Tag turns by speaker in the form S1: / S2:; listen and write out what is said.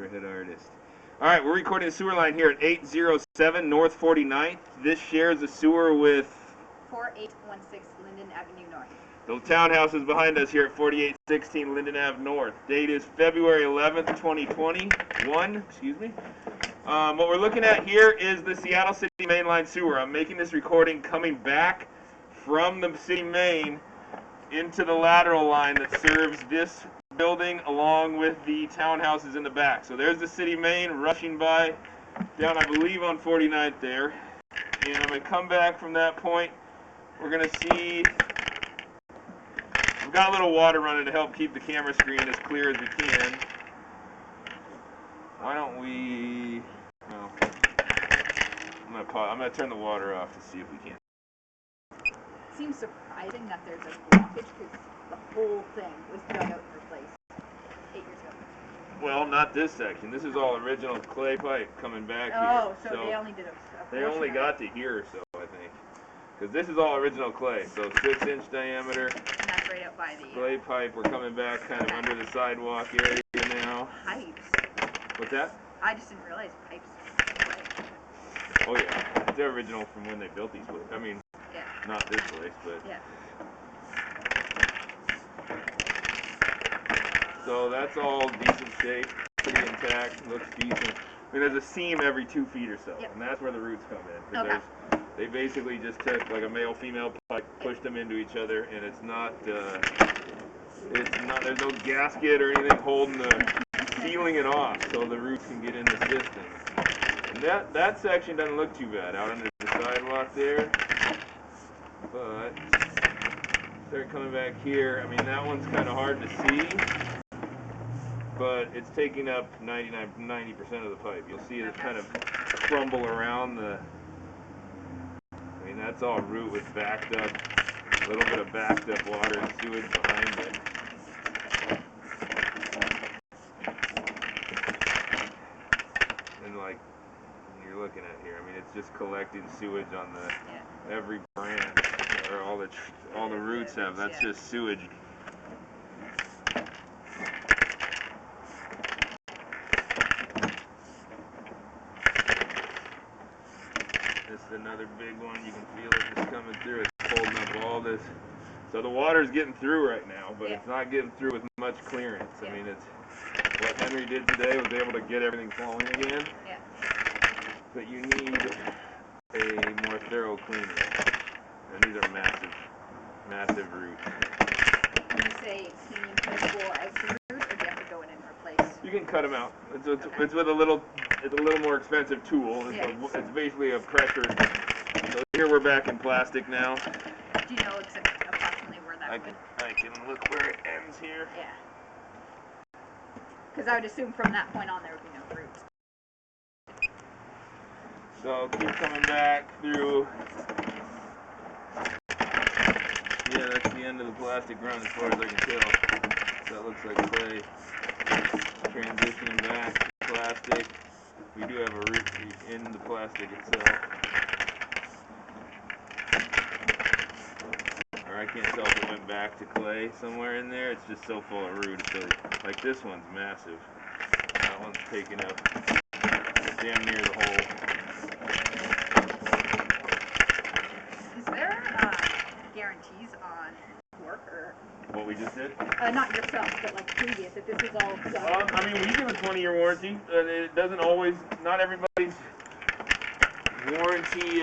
S1: neighborhood artist. All right, we're recording the sewer line here at 807 North 49th. This shares the sewer with
S2: 4816 Linden Avenue North.
S1: The townhouse is behind us here at 4816 Linden Ave North. Date is February 11th, 2021. Excuse me. What we're looking at here is the Seattle City mainline sewer. I'm making this recording coming back from the city main into the lateral line that serves this building along with the townhouses in the back. So there's the city main rushing by down, I believe, on 49th there. And I'm going to come back from that point. We're going to see, we've got a little water running to help keep the camera screen as clear as we can. Why don't we, well, I'm going to turn the water off to see if we can.
S2: Seems surprising that there's a blockage because the whole thing was dug out and replaced 8 years ago.
S1: Well, not this section. This is all original clay pipe coming back here.
S2: Oh, so they only did a
S1: They only got to here or so, I think. Because this is all original clay. So 6-inch diameter.
S2: And that's right out by the
S1: clay pipe. We're coming back kind of under the sidewalk area now.
S2: Pipes.
S1: What's that?
S2: I just didn't realize pipes.
S1: Oh yeah, they're original from when they built these places. I mean,
S2: yeah.
S1: Not this place, but.
S2: Yeah.
S1: So that's all decent shape, pretty intact, looks decent. I mean, there's a seam every 2 feet or so,
S2: yep.
S1: And that's where the roots come in.
S2: Okay.
S1: They basically just took like a male-female pipe, pushed them into each other, and it's not. There's no gasket or anything holding sealing it off, so the roots can get in the system. And that section doesn't look too bad out under the sidewalk there, but start coming back here. I mean, that one's kind of hard to see, but it's taking up 90% of the pipe. You'll see it kind of crumble around the. I mean, that's all root with backed up, a little bit of backed up water and sewage behind it. And like you're looking at here, I mean, it's just collecting sewage on every branch, or all the roots have. That's just sewage. This is another big one. You can feel it just coming through. It's holding up all this. So the water's getting through right now, but it's not getting through with much clearance. I mean, it's what Henry did today was able to get everything flowing again.
S2: Yeah. But
S1: you need a more thorough cleaning. And these are massive, massive roots.
S2: When you say cleaning, can you pull out the root, or do you have to go in and replace?
S1: You can cut them out. It's with a little more expensive tool. It's basically a pressure. So here we're back in plastic now.
S2: Do you know approximately where that would?
S1: I can look where it ends here.
S2: Yeah. Because I would assume from that point on there would be no roots.
S1: So keep coming back through. Yeah, that's the end of the plastic run as far as I can tell. That looks like clay. Transitioning back to plastic. We do have a root in the plastic itself. Or I can't tell if it went back to clay somewhere in there. It's just so full of root. So like this one's massive. That one's taking up damn near the whole.
S2: Is there guarantees on work or?
S1: What we just did?
S2: Not yourself, but like previous, if this is all done.
S1: I mean, we give a 20-year warranty. It doesn't always, not everybody's warranty